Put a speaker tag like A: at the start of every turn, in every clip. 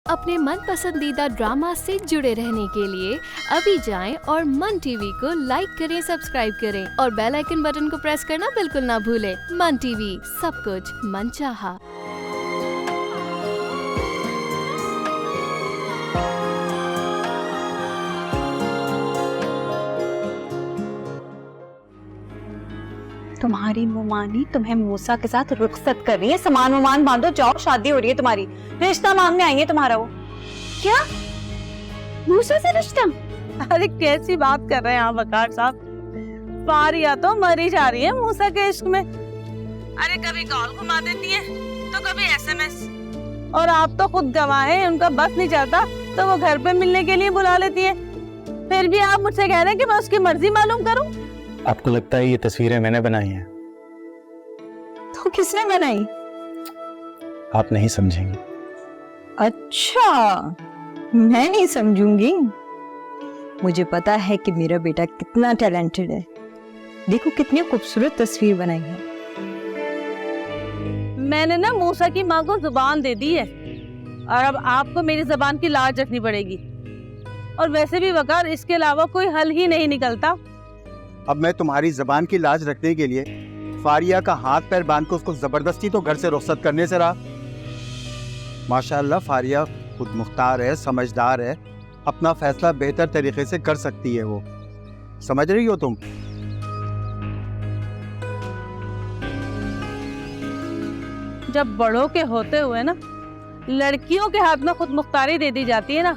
A: अपने मन पसंदीदा ड्रामा से जुड़े रहने के लिए अभी जाएं और मन टीवी को लाइक करें, सब्सक्राइब करें और बेल आइकन बटन को प्रेस करना बिल्कुल ना भूलें। मन टीवी, सब कुछ मनचाहा।
B: तुम्हारी मुमानी तुम्हें मूसा के साथ रुखसत कर रही है। सामान वामान बांधो, जाओ, शादी हो रही है तुम्हारी। रिश्ता मांगने आई है तुम्हारा वो। क्या मूसा से रिश्ता?
C: अरे कैसी बात कर रहे हैं आप वकार साहब। फारिया तो मरी जा रही है मूसा के इश्क में। अरे कभी कॉल घुमा देती है तो कभी एसएमएस, और आप तो खुद गवाह हैं, उनका बस नहीं चलता तो वो घर पे मिलने के लिए बुला लेती है। फिर भी आप मुझसे कह रहे हैं कि मैं उसकी मर्जी मालूम करूं?
D: आपको लगता है ये तस्वीरें मैंने बनाई हैं?
B: तो किसने बनाई?
D: आप नहीं समझेंगी।
B: अच्छा, मैं नहीं समझूंगी। मुझे पता है कि मेरा बेटा कितना टैलेंटेड है। देखो कितनी खूबसूरत तस्वीर बनाई है।
C: मैंने ना मूसा की माँ को जुबान दे दी है और अब आपको मेरी जुबान की लाज रखनी पड़ेगी। और वैसे भी वकार, इसके अलावा कोई हल ही नहीं निकलता।
E: अब मैं तुम्हारी जबान की लाज रखने के लिए फारिया का हाथ पैर बांध कर उसको जबरदस्ती तो घर से रुखसत करने से रहा। माशाअल्लाह फारिया खुद मुख्तार है, समझदार है, अपना फैसला बेहतर तरीके से कर सकती है। वो समझ रही हो तुम?
C: जब बड़ों के होते हुए ना लड़कियों के हाथ में खुद मुख्तारी दे दी जाती है ना,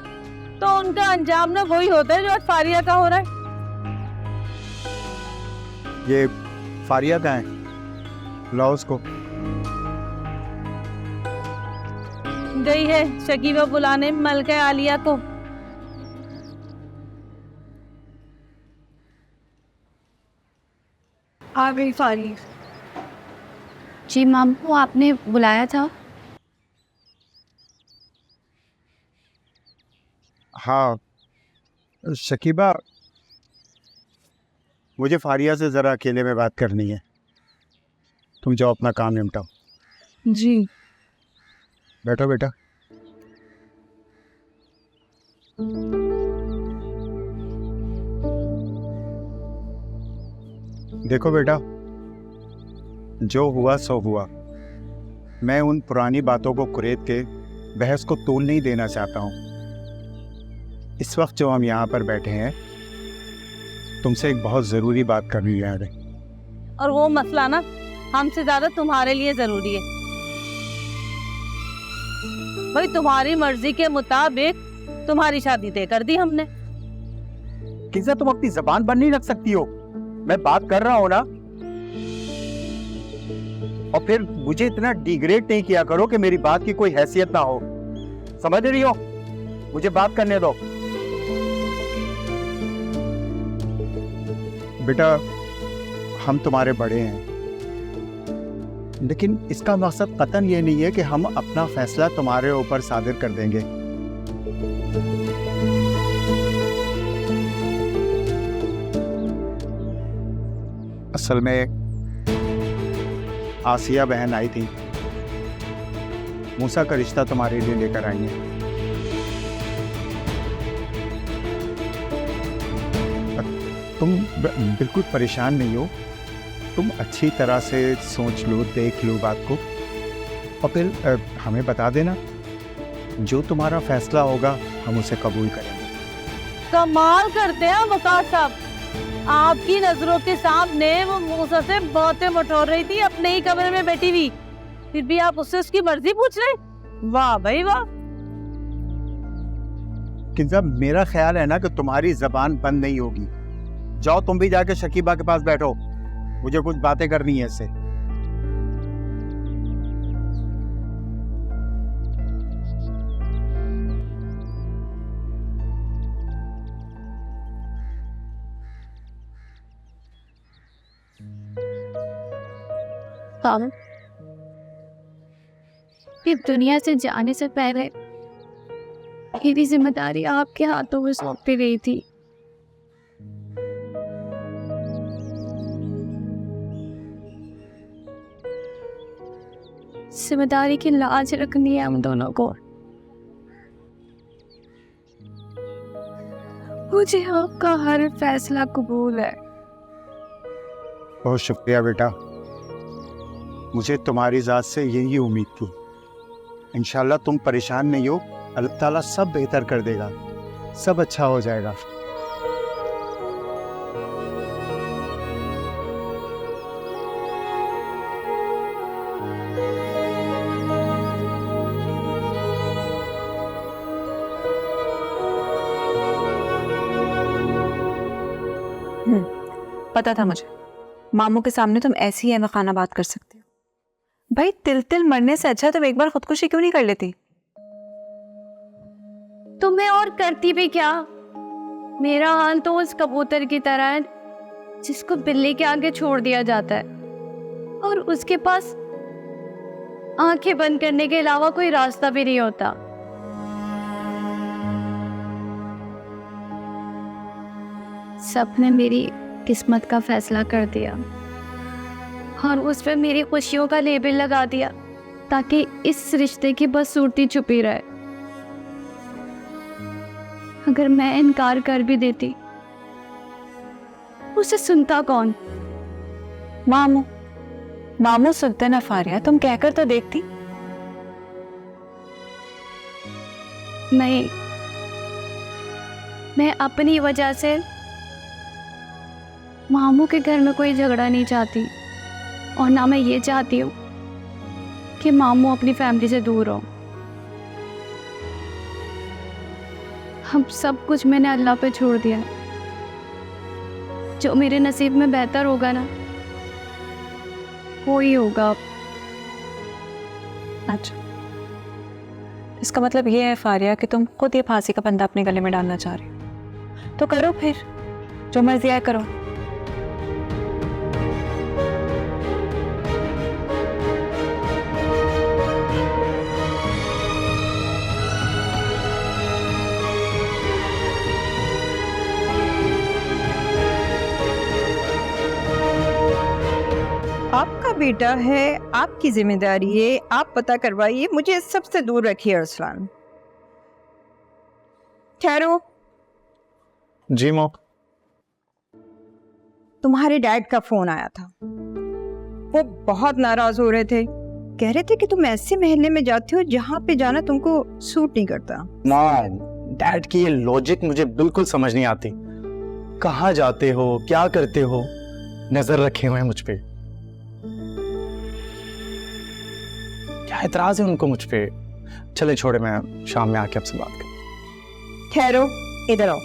C: तो उनका अंजाम ना वही होता है जो आज फारिया का हो रहा है।
E: ये फारिया का है, लाओ उसको।
C: गई है शकीबा बुलाने मलका आलिया को।
B: आ गई फारिया।
F: जी मैम, वो आपने बुलाया था?
E: हाँ शकीबा, मुझे फारिया से ज़रा अकेले में बात करनी है। तुम जाओ अपना काम निपटाओ।
B: जी।
E: बैठो बेटा। देखो बेटा, जो हुआ सो हुआ। मैं उन पुरानी बातों को कुरेद के बहस को तूल नहीं देना चाहता हूँ। इस वक्त जो हम यहाँ पर बैठे हैं, तुमसे एक बहुत ज़रूरी बात करनी है।
C: और वो मसला ना हमसे ज्यादा तुम्हारे लिए जरूरी है। भाई तुम्हारी मर्जी के मुताबिक तुम्हारी शादी तय कर दी हमने।
E: किसे तुम अपनी जबान बंद नहीं रख सकती हो? मैं बात कर रहा हूँ ना। और फिर मुझे इतना डिग्रेड नहीं किया करो कि मेरी बात की कोई हैसियत ना हो। समझ रही हो? मुझे बात करने दो। बेटा, हम तुम्हारे बड़े हैं, लेकिन इसका मकसद कतन ये नहीं है कि हम अपना फैसला तुम्हारे ऊपर सादिर कर देंगे। असल में आसिया बहन आई थी, मूसा का रिश्ता तुम्हारे लिए लेकर आई है। तुम बिल्कुल परेशान नहीं हो। तुम अच्छी तरह से सोच लो, देख लो बात को, और फिर हमें बता देना। जो तुम्हारा फैसला होगा हम उसे कबूल करेंगे।
C: कमाल करते हैं वकार साहब। आपकी नजरों के सामने वो मूसा से बातें मटोर रही थी अपने ही कमरे में बैठी हुई, फिर भी आप उससे उसकी मर्जी पूछ रहे? वाह भाई वाह।
E: किंजा, मेरा ख्याल है ना कि तुम्हारी जबान बंद नहीं होगी। जाओ तुम भी जाके शकीबा के पास बैठो, मुझे कुछ बातें करनी है इससे।
F: इस दुनिया से जाने से पहले मेरी जिम्मेदारी आपके हाथों में सौंपी गई थी। जिम्मेदारी की लाज रखनी है हम दोनों को। मुझे आपका हर फैसला कबूल है।
E: बहुत शुक्रिया बेटा, मुझे तुम्हारी ज़ात से यही उम्मीद थी। इंशाल्लाह तुम परेशान नहीं हो, अल्लाह ताला सब बेहतर कर देगा, सब अच्छा हो जाएगा।
B: पता था मुझे, मामू के सामने तुम ऐसी ही अहमकाना बात कर सकती हो। भाई तिल तिल मरने से अच्छा तुम एक बार खुदकुशी क्यों नहीं कर लेती?
F: तो मैं और करती भी क्या? मेरा हाल तो उस कबूतर की तरह है जिसको बिल्ली के आगे छोड़ दिया जाता है और उसके पास आंखें बंद करने के अलावा कोई रास्ता भी नहीं होता। सबने मेरी किस्मत का फैसला कर दिया और उस पर मेरी खुशियों का लेबल लगा दिया ताकि इस रिश्ते की बदसूरती छुपी रहे। अगर मैं इनकार कर भी देती, उसे सुनता कौन?
B: मामू मामू सुनते ना फारिया, तुम कहकर तो देखती।
F: नहीं, मैं अपनी वजह से मामू के घर में कोई झगड़ा नहीं चाहती और ना मैं ये चाहती हूँ कि मामू अपनी फैमिली से दूर हो। हम सब कुछ मैंने अल्लाह पे छोड़ दिया। जो मेरे नसीब में बेहतर होगा ना, वो ही होगा।
B: अच्छा, इसका मतलब ये है फारिया कि तुम खुद ये फांसी का फंदा अपने गले में डालना चाह रही हो। तो करो फिर, जो मर्जी आए करो।
G: आपका बेटा है, आपकी जिम्मेदारी है, आप पता करवाइए, मुझे सबसे दूर रखिए अरसलान। ठहरो,
D: जी मॉम।
G: तुम्हारे डैड का फोन आया था। वो बहुत नाराज हो रहे थे, कह रहे थे कि तुम ऐसे महल्ले में जाते हो जहाँ पे जाना तुमको सूट नहीं करता।
D: मॉम, डैड की ये लॉजिक मुझे बिल्कुल समझ नहीं आती। कहाँ जाते हो, क्या करते हो, नजर रखे हुए हैं मुझ पे। क्या एतराज है उनको मुझ पे? चले छोड़े, मैं शाम में आके आपसे बात कर।
G: ठहरो, इधर आओ।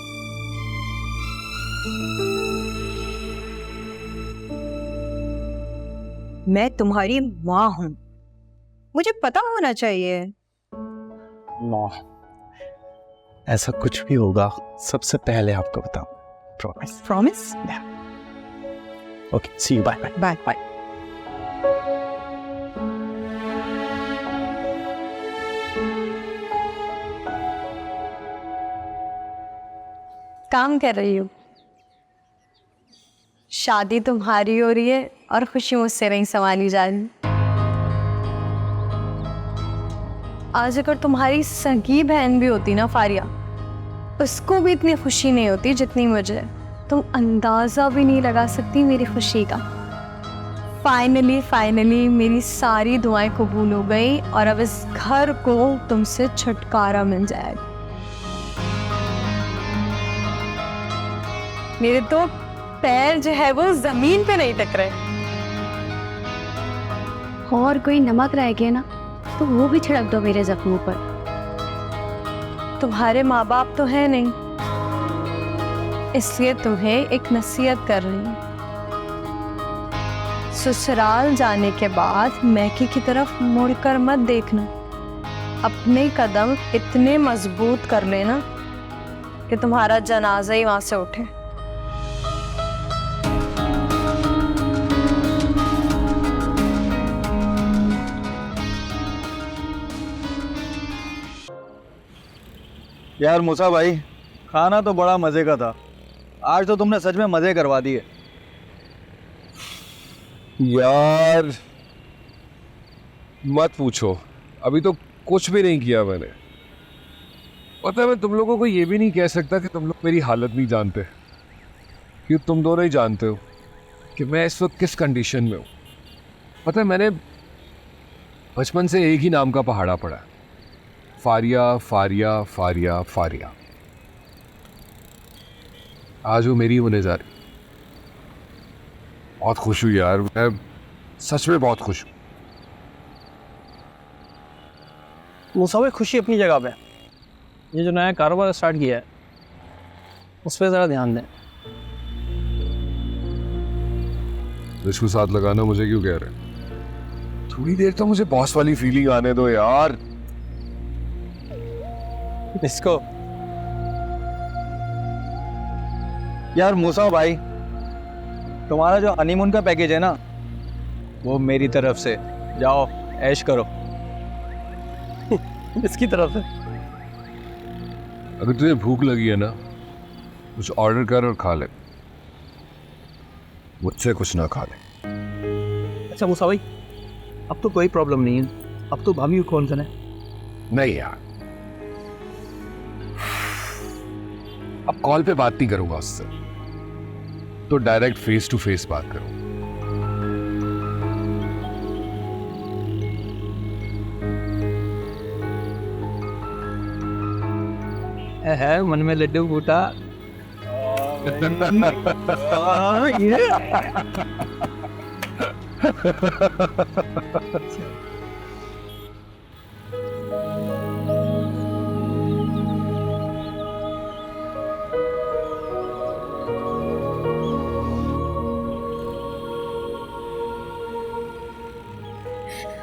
G: मैं तुम्हारी माँ हूं, मुझे पता होना चाहिए।
D: मॉम, ऐसा कुछ भी होगा सबसे पहले आपको बताऊं। Promise.
G: Promise?
D: Okay, see you, bye bye
G: bye bye.
F: काम कर रही हूँ। शादी तुम्हारी हो रही है और खुशी मुझसे नहीं संभाली जा रही। आज अगर तुम्हारी सगी बहन भी होती ना फारिया, उसको भी इतनी खुशी नहीं होती जितनी मुझे। तुम अंदाज़ा भी नहीं लगा सकती मेरी खुशी का। फाइनली मेरी सारी दुआएं कबूल हो गई और अब इस घर को तुमसे छुटकारा मिल जाएगा। मेरे तो पैर जो है वो जमीन पे नहीं टक रहे। और कोई नमक रह गया ना तो वो भी छिड़क दो मेरे जख्मों पर। तुम्हारे माँ बाप तो है नहीं, इसलिए तुम्हें एक नसीहत कर रही हूँ। ससुराल जाने के बाद मैके की तरफ मुड़कर मत देखना। अपने कदम इतने मजबूत कर लेना कि तुम्हारा जनाजा ही वहां से उठे।
H: यार मूसा भाई, खाना तो बड़ा मज़े का था। आज तो तुमने सच में मज़े करवा दिए।
I: यार मत पूछो, अभी तो कुछ भी नहीं किया मैंने। पता है मैं तुम लोगों को ये भी नहीं कह सकता कि तुम लोग मेरी हालत नहीं जानते, क्योंकि तुम दोनों ही जानते हो कि मैं इस वक्त किस कंडीशन में हूँ। पता है मैंने बचपन से एक ही नाम का पहाड़ा पड़ा है, फारिया फारिया फारिया फारिया। आज वो मेरी होने जा रही। बहुत खुश हूँ यार, मैं सच में बहुत खुश हूँ।
D: मूसा भाई खुशी अपनी जगह पे, ये जो नया कारोबार स्टार्ट किया है उस पर ज़रा ध्यान दें।
I: इसको साथ लगाना मुझे क्यों कह रहे हैं? थोड़ी देर तो मुझे बॉस वाली फीलिंग आने दो यार।
D: इसको यार मूसा भाई, तुम्हारा जो हनीमून का पैकेज है ना वो मेरी तरफ से, जाओ ऐश करो। इसकी तरफ से।
I: अगर तुझे भूख लगी है ना, कुछ ऑर्डर कर और खा ले, मुझसे कुछ ना खा ले।
D: अच्छा मूसा भाई, अब तो कोई प्रॉब्लम नहीं है, अब तो भाभी कौन सा है?
I: नहीं यार, अब कॉल पे बात नहीं करूंगा उससे, तो डायरेक्ट फेस टू फेस बात करूंगा।
D: है मन में लड्डू फूटा।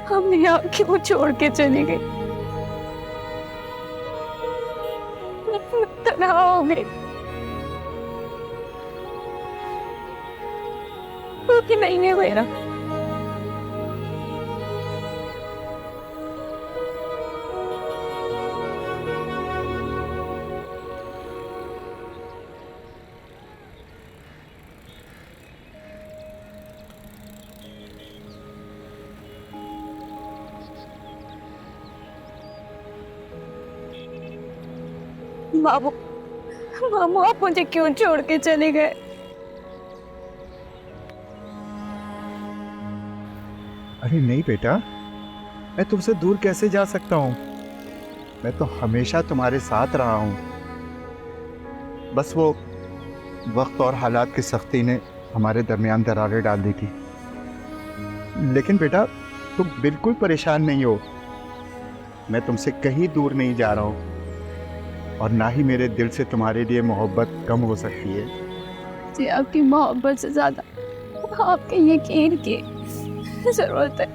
F: हम यहाँ क्यों छोड़ के चली गई? तनहा हो गई कि नहीं है मेरा। बाबू, मामू आप मुझे क्यों छोड़ के चले गए?
E: अरे नहीं बेटा, मैं तुमसे दूर कैसे जा सकता हूँ? मैं तो हमेशा तुम्हारे साथ रहा हूँ। बस वो वक्त और हालात की सख्ती ने हमारे दरमियान दरारें डाल दी थी। लेकिन बेटा तुम बिल्कुल परेशान नहीं हो, मैं तुमसे कहीं दूर नहीं जा रहा हूँ, और ना ही मेरे दिल से तुम्हारे लिए मोहब्बत कम हो सकती है।
F: जी आपकी मोहब्बत से ज्यादा आपके यकीन की जरूरत है।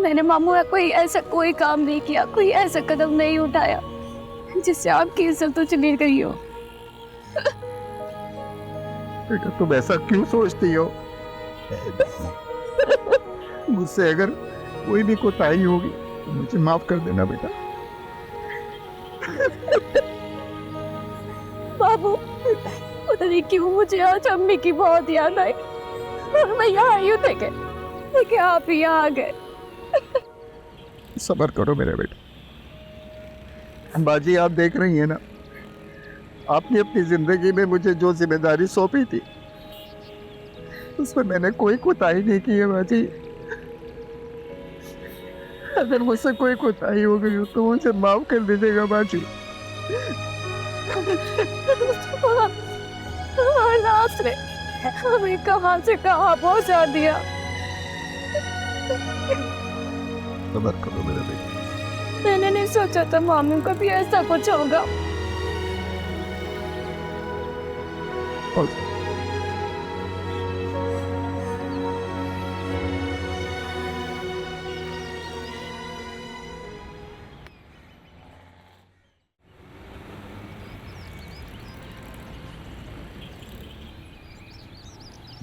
F: मैंने मामू कोई काम नहीं किया, कोई ऐसा कदम नहीं उठाया जिससे आपकी इज्जत चली गई हो।
E: बेटा तुम ऐसा क्यों सोचती हो? मुझसे अगर कोई भी कोताही होगी तो मुझे माफ कर देना बेटा।
F: बाबू, पता नहीं क्यों मुझे आज अम्मी की बहुत याद आई और मैं यहाँ आई हूँ लेकिन आप यहाँ आ गए।
E: सब्र करो मेरे बेटे। बाजी आप देख रही हैं ना, आपने अपनी जिंदगी में मुझे जो जिम्मेदारी सौंपी थी उसमें मैंने कोई कोताही नहीं की है बाजी। अगर मुझसे कोई कोताही हो गई हो तो मुझे माफ कर दीजिएगा बाजी।
F: नास ने हमें कहाँ से कहाँ पहुँचा दिया।
E: सब्र करो मेरे बेटे।
F: मैंने नहीं सोचा था मामी को भी ऐसा कुछ होगा।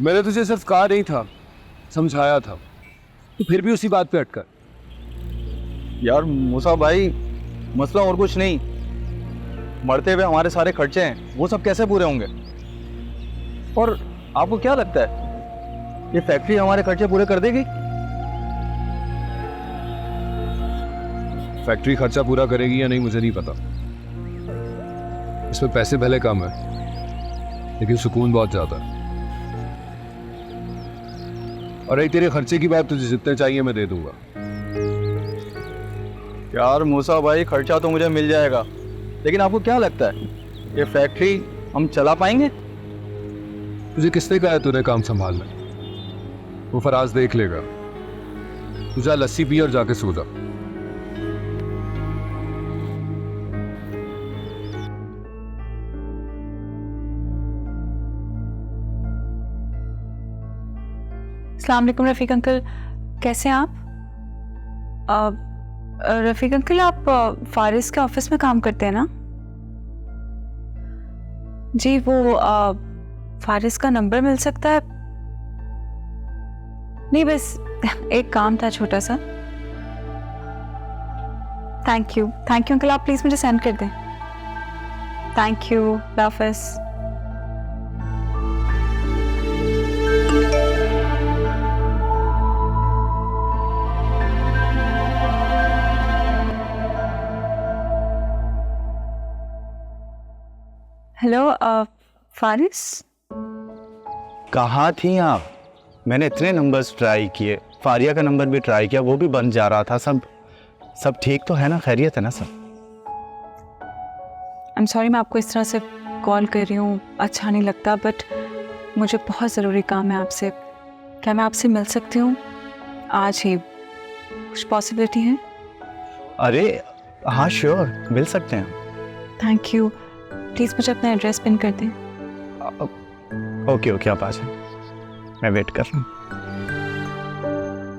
I: मैंने तुझे सिर्फ कहा नहीं था, समझाया था, तो फिर भी उसी बात पे अटका।
D: यार मूसा भाई, मसला और कुछ नहीं, मरते हुए हमारे सारे खर्चे हैं वो सब कैसे पूरे होंगे? और आपको क्या लगता है ये फैक्ट्री हमारे खर्चे पूरे कर देगी?
I: फैक्ट्री खर्चा पूरा करेगी या नहीं मुझे नहीं पता, इसमें पैसे भले कम है लेकिन सुकून बहुत ज़्यादा है। और एक तेरे खर्चे की बात, तुझे जितने चाहिए मैं दे दूंगा।
D: यार मूसा भाई, खर्चा तो मुझे मिल जाएगा, लेकिन आपको क्या लगता है ये फैक्ट्री हम चला पाएंगे?
I: तुझे किसने कहा है तूने काम संभालना? वो फराज देख लेगा। तू जा लस्सी पी और जाके सो जा।
B: अस्सलाम वालेकुम रफ़ीक अंकल, कैसे हैं आप? रफ़ीक अंकल, आप फारिस के ऑफिस में काम करते हैं ना? जी, वो फारिस का नंबर मिल सकता है? नहीं, बस एक काम था छोटा सा। थैंक यू अंकल, आप प्लीज़ मुझे सेंड कर दें। थैंक यू, अल्लाह हाफ़िज़। हेलो फारिस,
E: कहाँ थी आप? मैंने इतने नंबर्स ट्राई किए, फारिया का नंबर भी ट्राई किया, वो भी बंद जा रहा था। सब ठीक तो है ना? खैरियत है ना सब?
B: आई एम सॉरी मैं आपको इस तरह से कॉल कर रही हूँ, अच्छा नहीं लगता, बट मुझे बहुत ज़रूरी काम है आपसे। क्या मैं आपसे मिल सकती हूँ आज ही? कुछ पॉसिबिलिटी है?
E: अरे हाँ, श्योर, मिल सकते हैं।
B: थैंक यू, प्लीज़ मुझे अपना एड्रेस पिन कर दें।
E: ओके, आप आ जाए, मैं वेट कर रहा हूँ।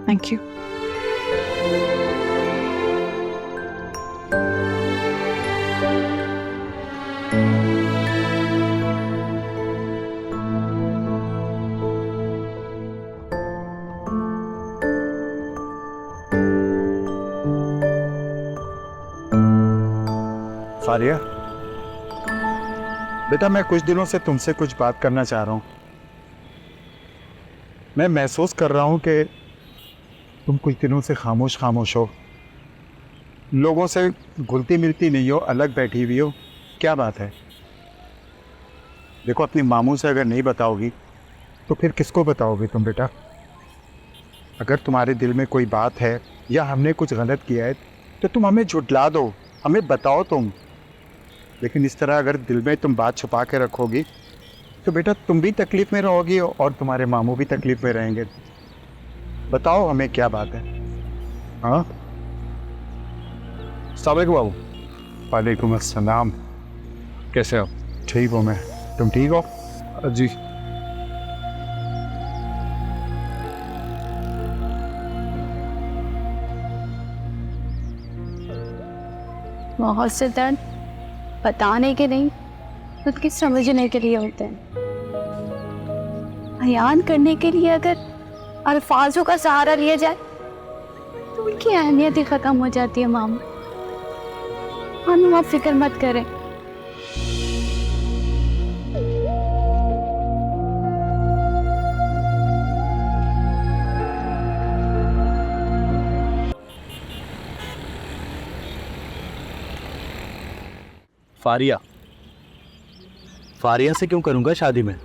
B: Thank you.
E: फारिया बेटा, मैं कुछ दिनों से तुमसे कुछ बात करना चाह रहा हूँ। मैं महसूस कर रहा हूँ कि तुम कुछ दिनों से खामोश हो, लोगों से घुलती मिलती नहीं हो, अलग बैठी हुई हो। क्या बात है? देखो, अपनी मामू से अगर नहीं बताओगी तो फिर किसको बताओगी तुम बेटा? अगर तुम्हारे दिल में कोई बात है या हमने कुछ गलत किया है तो तुम हमें झुठला दो, हमें बताओ तुम। लेकिन इस तरह अगर दिल में तुम बात छुपा के रखोगी तो बेटा तुम भी तकलीफ़ में रहोगी और तुम्हारे मामू भी तकलीफ़ में रहेंगे। बताओ हमें क्या बात है? हाँ,
I: अस्सलाम वालेकुम बाबू।
E: वालेकुम अस्सलाम।
I: कैसे हो?
E: ठीक हो मैं, तुम ठीक हो?
I: जी।
F: बहुत से दर्द बताने के नहीं, खुद की समझने के लिए होते हैं। बयान करने के लिए अगर अल्फाजों का सहारा लिया जाए तो उनकी अहमियत ही ख़त्म हो जाती है। मामू, आप फिक्र मत करें।
E: फारिया से क्यों करूँगा शादी में?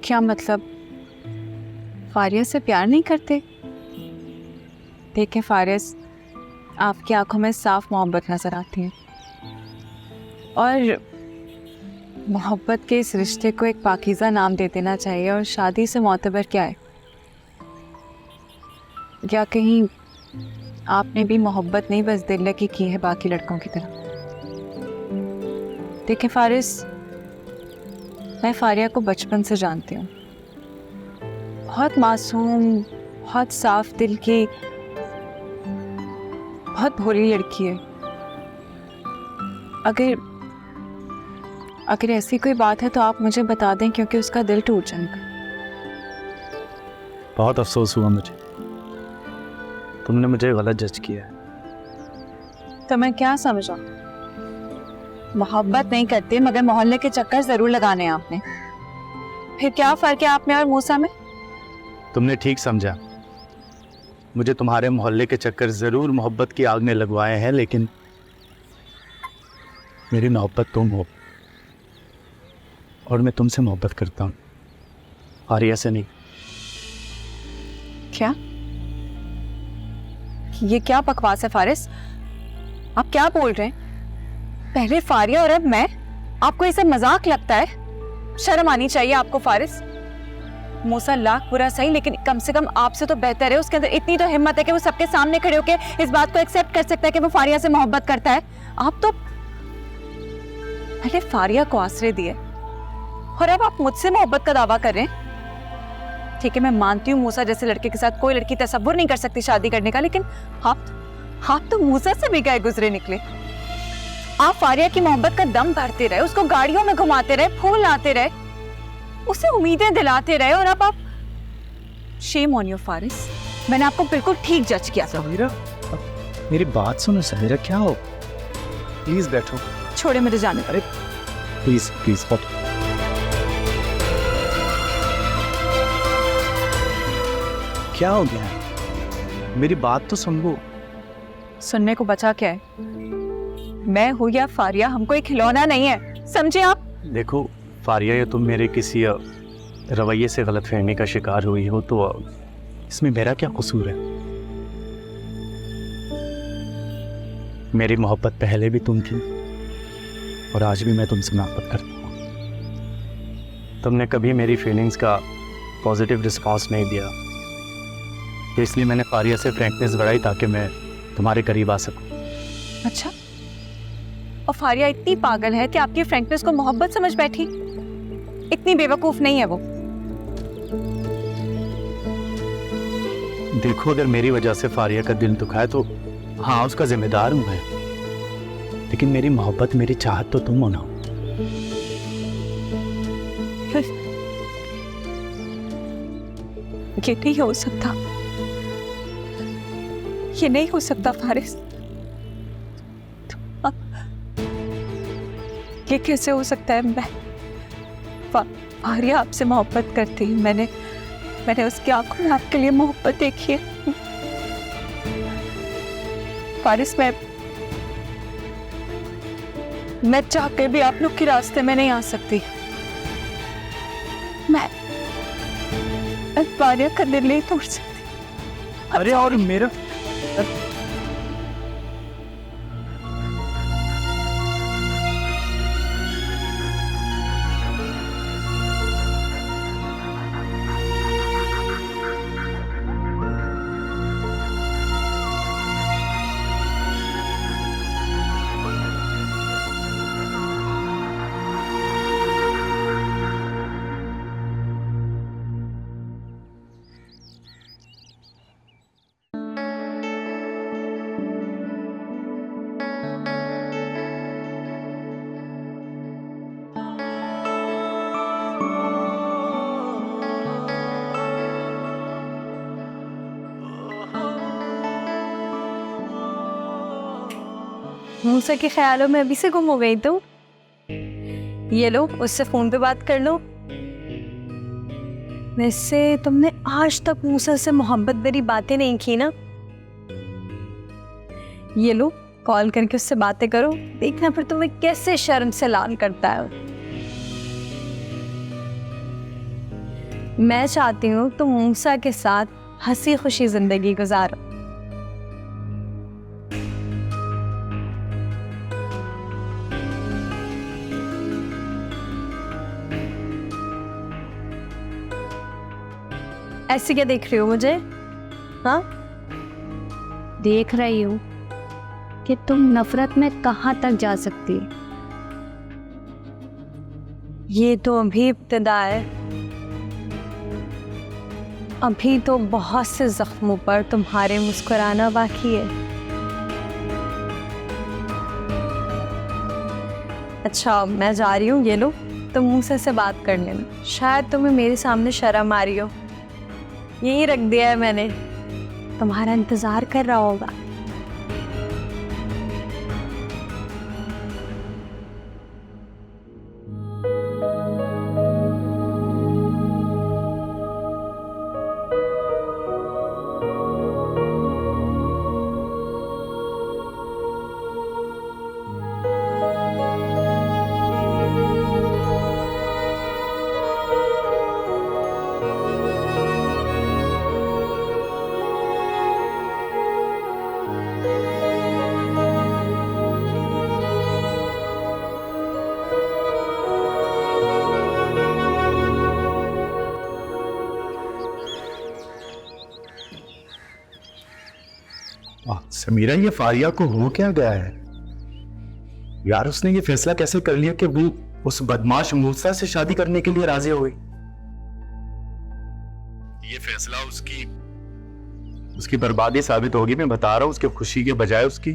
B: क्या मतलब? फारिया से प्यार नहीं करते? देखें फारिस, आपकी आंखों में साफ मोहब्बत नजर आती है और मोहब्बत के इस रिश्ते को एक पाकीज़ा नाम दे देना चाहिए। और शादी से मोतबर क्या है? या कहीं आपने भी मोहब्बत नहीं बस दिल लगी की है बाकी लड़कों की तरह? देखें फारिस, मैं फारिया को बचपन से जानती हूँ। बहुत मासूम, बहुत साफ दिल की, बहुत भोली लड़की है। अगर ऐसी कोई बात है तो आप मुझे बता दें, क्योंकि उसका दिल टूट जाएगा।
E: बहुत अफसोस हुआ मुझे, तुमने मुझे गलत जज किया है।
B: तो मैं क्या समझा? मोहब्बत नहीं करती मगर मोहल्ले के चक्कर जरूर लगाने हैं आपने। फिर क्या फर्क है आप में और मूसा में?
E: तुमने ठीक समझा। मुझे तुम्हारे मोहल्ले के चक्कर जरूर मोहब्बत की आग में लगवाए हैं, लेकिन मेरी मोहब्बत तुम हो और मैं तुमसे मोहब्बत करता हूँ, फारिया से नहीं।
B: क्या? ये क्या बकवास है फारिस? आप क्या बोल रहे हैं? पहले फारिया और अब मैं? आपको ये सब मजाक लगता है? शर्म आनी चाहिए आपको फारिस। मूसा लाख बुरा सही, लेकिन कम से कम आपसे तो बेहतर है। उसके अंदर इतनी तो हिम्मत है कि वो सबके सामने खड़े होकर इस बात को एक्सेप्ट कर सकता है कि वो फारिया से मोहब्बत करता है। आप तो पहले फारिया को आश्रय दिए और अब आप मुझसे मोहब्बत का दावा कर रहे हैं। ठीक है, मैं मानती हूँ मूसा जैसे लड़के के साथ कोई लड़की तसव्वुर नहीं कर सकती शादी करने का, लेकिन आप तो मूसा से भी गए गुजरे निकले। आप फारिया की मोहब्बत का दम भरते रहे, उसको गाड़ियों में घुमाते रहे, फूल लाते रहे, उसे उम्मीदें दिलाते रहे, और अब आप शेम ऑन योर फारिस। मैंने आपको बिल्कुल ठीक जज किया था।
E: समीरा, मेरी बात सुनो समीरा, क्या हो? प्लीज बैठो।
B: छोड़े मुझे जाने दो।
E: प्लीज प्लीज बैठो। क्या हो गया है? मेरी बात तो सुन लो।
B: सुनने को बचा क्या है? मैं हूं या फारिया, हमको एक खिलौना नहीं है, समझे आप?
E: देखो फारिया, या तुम मेरे किसी रवैये से गलतफहमी का शिकार हुई हो तो इसमें मेरा क्या कसूर है? मेरी मोहब्बत पहले भी तुम थी और आज भी मैं तुमसे मोहब्बत करता हूँ। तुमने कभी मेरी फीलिंग्स का पॉजिटिव रिस्पॉन्स नहीं दिया, तो इसलिए मैंने फारिया से फ्रैंकनेस बढ़ाई ताकि मैं तुम्हारे करीब आ सकूं।
B: अच्छा, और फारिया इतनी पागल है कि आपकी फ्रैंकनेस को मोहब्बत समझ बैठी? इतनी बेवकूफ नहीं है वो।
E: देखो, अगर मेरी वजह से फारिया का दिल दुखा है तो हाँ, उसका जिम्मेदार हूं मैं, लेकिन मेरी मोहब्बत, मेरी चाहत तो तुम हो ना।
B: ये नहीं हो सकता, ये नहीं हो सकता फारिस। ये कैसे हो सकता है? मैं फारिया आपसे मोहब्बत करती, मैंने उसकी आंखों में आपके लिए मोहब्बत देखी है। फारिस, मैं चाह के भी आप लोग के रास्ते में नहीं आ सकती। मैं फारिया का दिल नहीं तोड़ सकती।
E: अरे और मेरा
F: मूसा के ख्यालों में अभी से गुम हो गई तो ये लो, उससे फोन पे बात कर लो। वैसे तुमने आज तक मूसा से मोहब्बत भरी बातें नहीं की ना? ये लो, कॉल करके उससे बातें करो, देखना फिर तुम्हें कैसे शर्म से लाल करता है। मैं चाहती हूँ तुम मूसा के साथ हंसी खुशी जिंदगी गुजारो। ऐसे क्या देख रही हो मुझे? हाँ,
J: देख रही हूँ कि तुम नफरत में कहाँ तक जा सकती।
F: ये तो अभी इब्तिदा है। अभी तो बहुत से जख्मों पर तुम्हारे मुस्कुराना बाकी है। अच्छा, मैं जा रही हूँ, ये लो, तुम मूसा से बात कर लेना। शायद तुम्हें मेरे सामने शर्म आ रही हो, यही रख दिया है मैंने, तुम्हारा इंतजार कर रहा होगा।
E: समीरा, ये फारिया को हो क्या गया है यार? उसने ये फैसला कैसे कर लिया कि वो उस बदमाश मूसा से शादी करने के लिए राजी हो गई? ये फैसला उसकी बर्बादी साबित होगी। मैं बता रहा हूं, उसकी खुशी के बजाय उसकी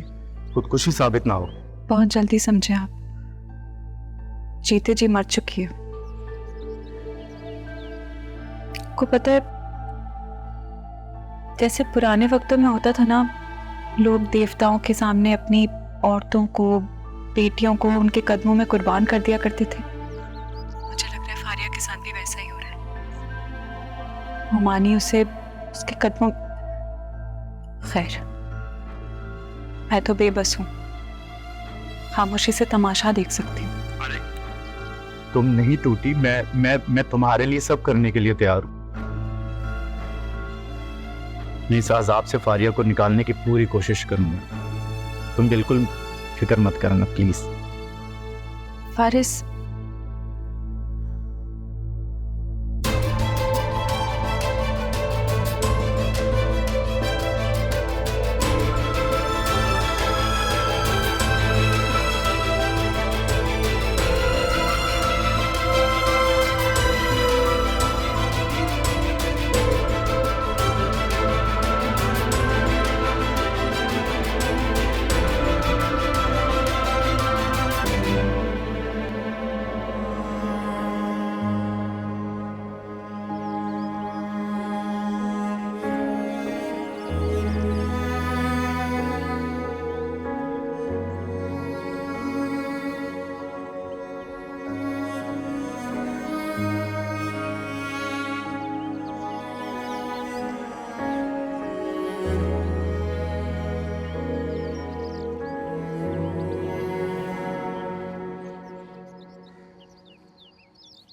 E: खुदकुशी साबित ना हो।
B: बहुत जल्दी समझे आप, जीते जी मर चुकी है। को पता है, जैसे पुराने वक्तों में होता था ना, लोग देवताओं के सामने अपनी औरतों को, बेटियों को उनके कदमों में कुर्बान कर दिया करते थे। मुझे लग रहा है फारिया के साथ भी वैसा ही हो रहा है। हुमानी उसे उसके कदमों, खैर मैं तो बेबस हूं, खामोशी से तमाशा देख सकती हूँ।
E: अरे तुम नहीं टूटी, मैं तुम्हारे लिए सब करने के लिए तैयार हूं। मैं इस अजाब से फारिया को निकालने की पूरी कोशिश करूंगा। तुम बिल्कुल फिक्र मत करना प्लीज।
B: फारिस,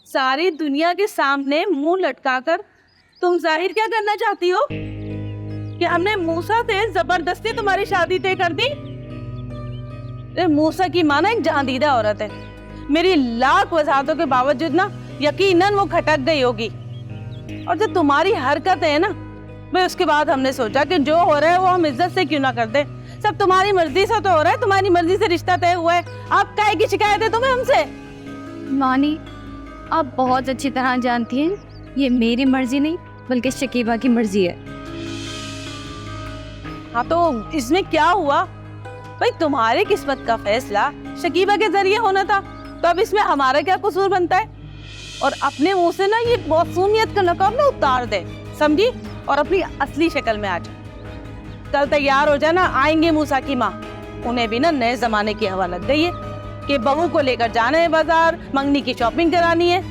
C: सारी दुनिया के सामने मुंह लटकाकर तुम जाहिर क्या करना चाहती हो कि हमने मूसा से जबरदस्ती तुम्हारी शादी तय कर दी? मूसा की माँ ना एक जहांदीदा औरत है। मेरी लाख वजाहतों के बावजूद ना यकीनन वो खटक गई होगी। और जो तुम्हारी हरकत है ना, मैं उसके बाद हमने सोचा कि जो हो रहा है वो हम इज्जत से क्यों ना कर दे। सब तुम्हारी मर्जी से तो हो रहा है, तुम्हारी मर्जी से रिश्ता तय हुआ है। आप काहे की शिकायत है तुम्हें हमसे?
F: मानी, आप बहुत अच्छी तरह जानती हैं ये मेरी मर्जी नहीं बल्कि शकीबा की मर्जी है।
C: हाँ तो इसमें क्या हुआ भाई? तुम्हारे किस्मत का फैसला शकीबा के जरिए होना था, तो अब इसमें हमारा क्या कसूर बनता है? और अपने मुंह से ना ये मासूमियत का नकाब ना उतार दे, समझी? और अपनी असली शक्ल में आ जा। कल तैयार हो जाना, आएंगे मूसा की माँ। उन्हें भी ना नए जमाने की हवा लग गई है कि बहू को लेकर जाना है बाजार, मंगनी की शॉपिंग करानी है।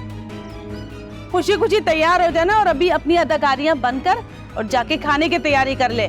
C: खुशी खुशी तैयार हो जाना और अभी अपनी अदाकारियां बनकर और जाके खाने की तैयारी कर ले।